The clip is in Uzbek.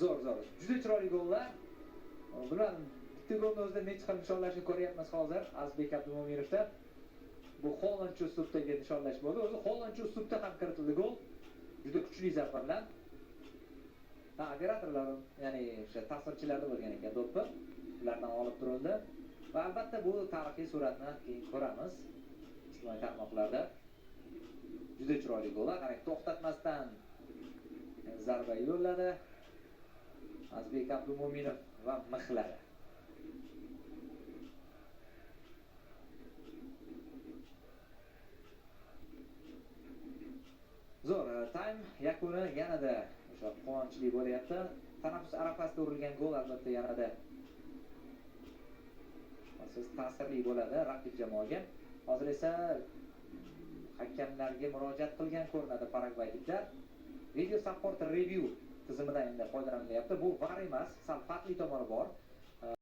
Zo'r. Juda chiroyli gollar. Bilmadim, bitta golni o'zida necha xil nishonlashni ko'ryapmiz hozir Azizbek Abdumo'minovda. Bu Hollandcha uslubdagi nishonlash bo'ldi. O'zi Hollandcha uslubda ham kiritildi gol. Juda kuchli zarba bilan. Operatorlar, ya'ni o'sha tasvirchilarda bo'lgan ekan to'pni. Ulardan olib turildi. Va albatta bu tarixiy suratni keyin ko'ramiz ijtimoiy tarmoqlarda. Juda chiroyli gollar. Qarang, to'xtatmasdan zarba yo'lladi. Azizbek Abdumo'minov va mixladi. Zo'r, time yakuni yanada o'sha quvonchli bo'lyapti. Tanaffus arafasida urilgan gol albatta yanada siz ta'sirli bo'ladi raqib jamoaga. Hozir esa hakamlarga murojaat qilgan ko'rinadi Paragvayliklar. Video support review tizimidan endi foydalanilyapti. Bu VAR emas, sal farqli tomoni bor.